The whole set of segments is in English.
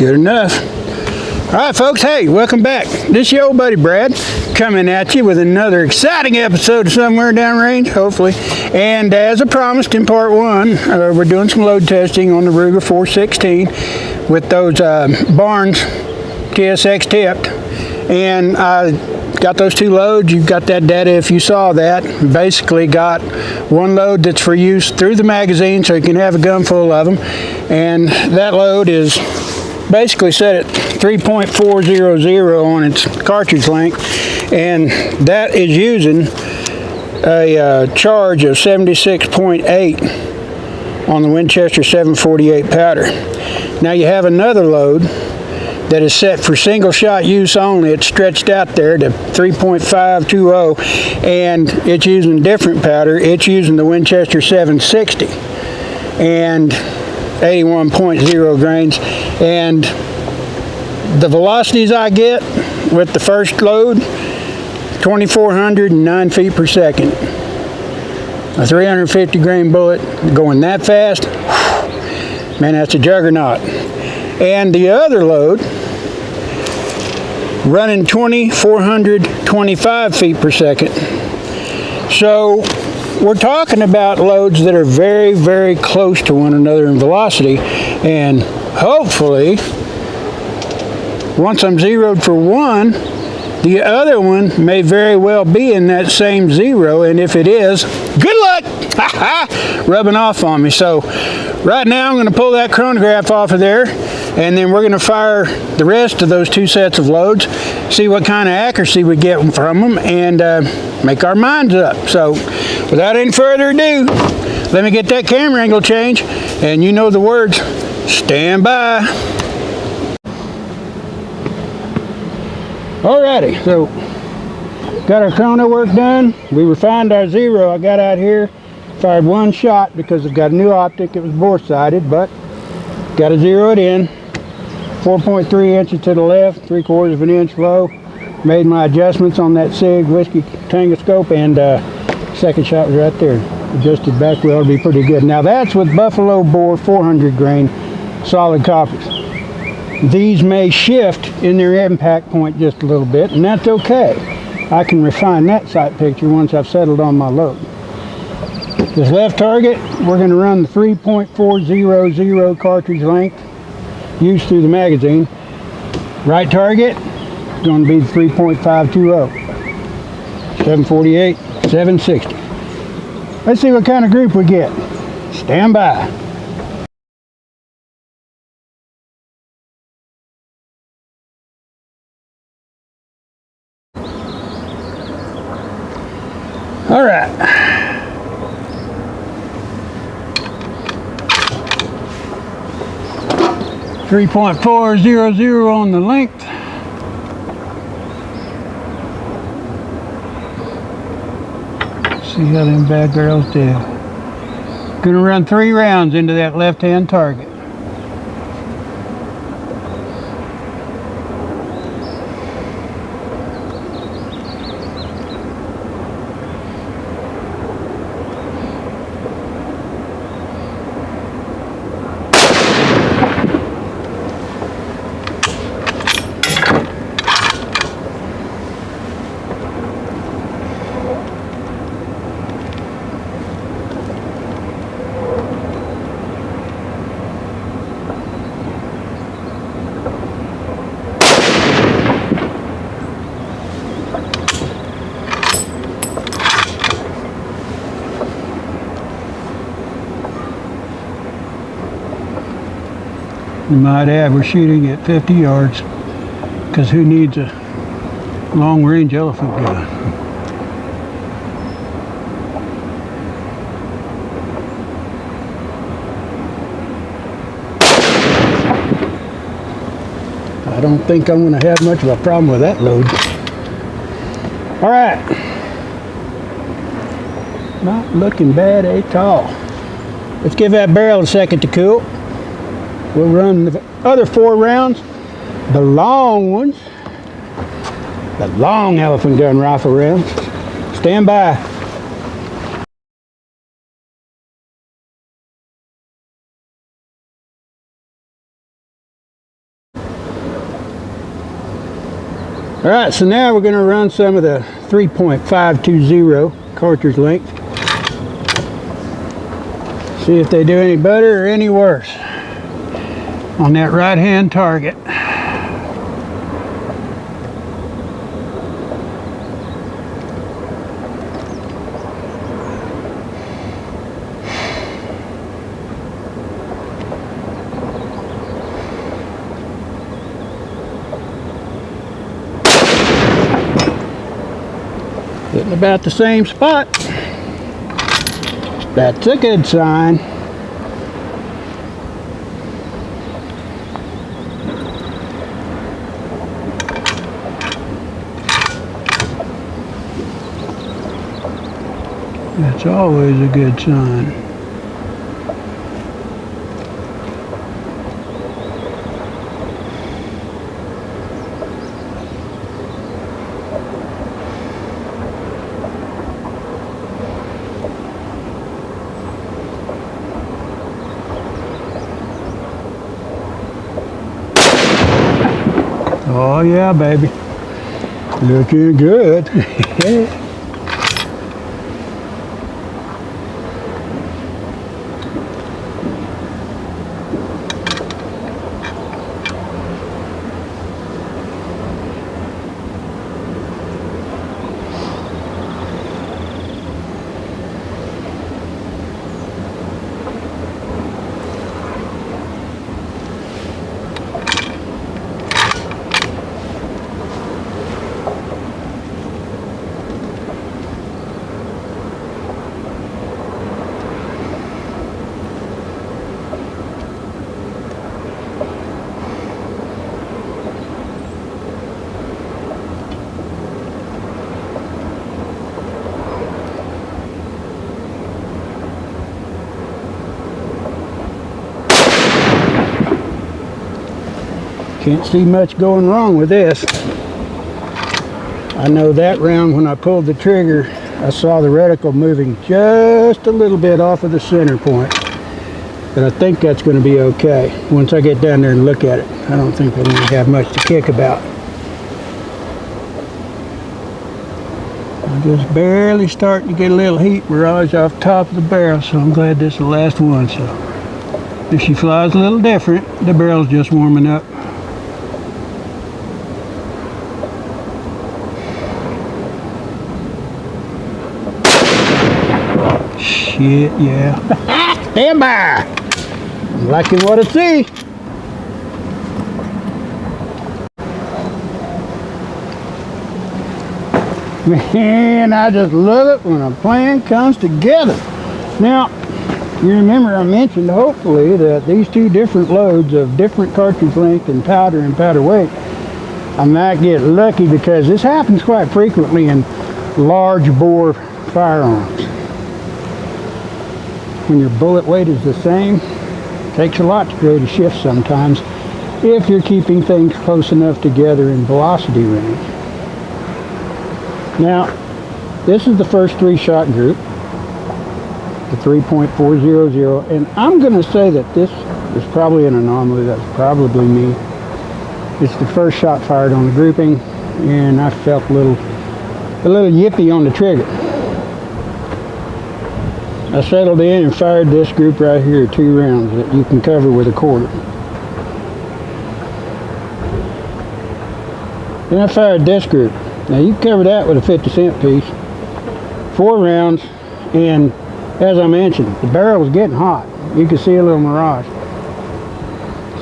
Good enough. All right, folks, hey, welcome back. This is your old buddy Brad coming at you with another exciting episode of Somewhere Downrange, hopefully. And as I promised in part one, we're doing some load testing on the Ruger 416 with those Barnes Tsx-Tipped. And I got those two loads. You've got that data if you saw that. Basically got one load that's for use through the magazine so you can have a gun full of them. And that load is basically set at 3.400 on its cartridge length, and that is using a charge of 76.8 on the Winchester 748 powder. Now you have another load that is set for single shot use only. It's stretched out there to 3.520, and it's using different powder. It's using the Winchester 760 and 81.0 grains, and the velocities I get with the first load, 2,409 feet per second. A 350 grain bullet going that fast, man, that's a juggernaut. And the other load running 2,425 feet per second. So we're talking about loads that are very, very close to one another in velocity, and hopefully once I'm zeroed for one, the other one may very well be in that same zero, and if it is, good luck! Rubbing off on me. So right now I'm going to pull that chronograph off of there, and then we're going to fire the rest of those two sets of loads, see what kind of accuracy we get from them, and make our minds up. So without any further ado, let me get that camera angle change, and you know the words, stand by. Alrighty, so got our chrono work done. We refined our zero. I got out here, fired one shot because I've got a new optic. It was bore-sighted, but got to zero it in. 4.3 inches to the left, 3/4 of an inch low. Made my adjustments on that SIG whiskey tango scope, and second shot was right there. Adjusted back well to be pretty good. Now that's with Buffalo bore 400 grain solid coppers. These may shift in their impact point just a little bit, and that's okay. I can refine that sight picture once I've settled on my load. This left target, we're going to run the 3.400 cartridge length used through the magazine. Right target is going to be the 3.520. 748, 760. Let's see what kind of group we get. Stand by. All right. .400 on the length. See how them bad girls do. Gonna run 3 rounds into that left-hand target. You might add, we're shooting at 50 yards, because who needs a long-range elephant gun? I don't think I'm going to have much of a problem with that load. All right. Not looking bad at all. Let's give that barrel a second to cool. We'll run the other 4 rounds, the long ones, the long elephant gun rifle rounds. Stand by. All right, so now we're going to run some of the 3.520 cartridge length. See if they do any better or any worse on that right-hand target. Hitting about the same spot. That's a good sign. That's always a good sign. Oh yeah, baby. Looking good. Can't see much going wrong with this. I know that round when I pulled the trigger, I saw the reticle moving just a little bit off of the center point. But I think that's going to be okay once I get down there and look at it. I don't think I really have much to kick about. I'm just barely starting to get a little heat barrage off the top of the barrel, so I'm glad this is the last one. So if she flies a little different, the barrel's just warming up. Shit, yeah. Stand by! I'm liking what I see. Man, I just love it when a plan comes together. Now, you remember I mentioned, hopefully, that these two different loads of different cartridge length and powder weight, I might get lucky because this happens quite frequently in large bore firearms. When your bullet weight is the same, it takes a lot to create a shift sometimes if you're keeping things close enough together in velocity range. Now, this is the first 3-shot group, the 3.400, and I'm going to say that this is probably an anomaly. That's probably me. It's the first shot fired on the grouping, and I felt a little yippy on the trigger. I settled in and fired this group right here, 2 rounds that you can cover with a quarter. Then I fired this group. Now you can cover that with a 50-cent piece. 4 rounds, and as I mentioned, the barrel was getting hot. You could see a little mirage.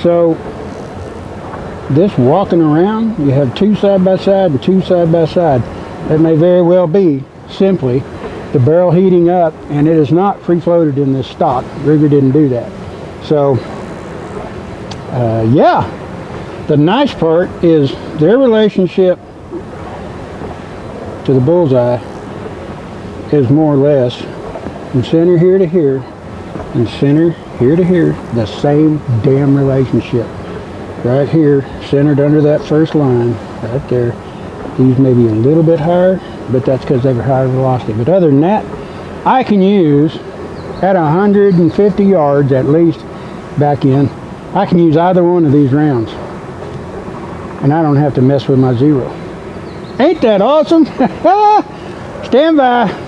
So this walking around, you have 2 side by side and 2 side by side. That may very well be simply the barrel heating up, and it is not free-floated in this stock. Ruger didn't do that. So, yeah, the nice part is their relationship to the bullseye is more or less from center here to here and center here to here, the same damn relationship. Right here, centered under that first line, right there. These may be a little bit higher, but that's because they were higher velocity. But other than that, I can use at 150 yards at least back in, I can use either one of these rounds. And I don't have to mess with my zero. Ain't that awesome? Stand by.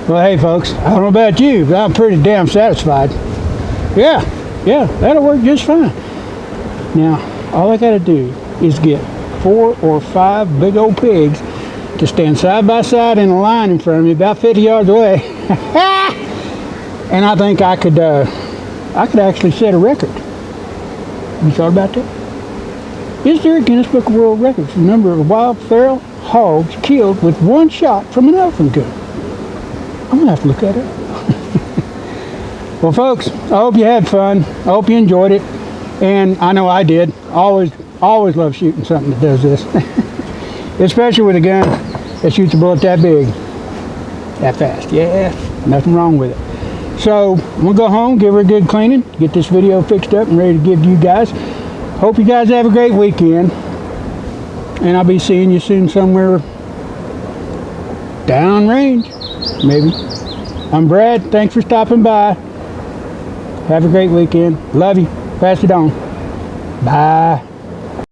Well, hey folks, I don't know about you, but I'm pretty damn satisfied. Yeah, that'll work just fine. Now, all I gotta do is get 4 or 5 big old pigs to stand side by side in a line in front of me about 50 yards away. And I think I could actually set a record. You thought about that? Is there a Guinness Book of World Records for the number of wild feral hogs killed with one shot from an elephant gun? I'm gonna have to look at it. Well, folks, I hope you had fun. I hope you enjoyed it, and I know I did. Always love shooting something that does this, especially with a gun that shoots a bullet that big, that fast. Yeah, nothing wrong with it. So I'm gonna go home, give her a good cleaning, get this video fixed up and ready to give to you guys. Hope you guys have a great weekend, and I'll be seeing you soon somewhere downrange. Maybe. I'm Brad. Thanks for stopping by. Have a great weekend. Love you. Pass it on. Bye.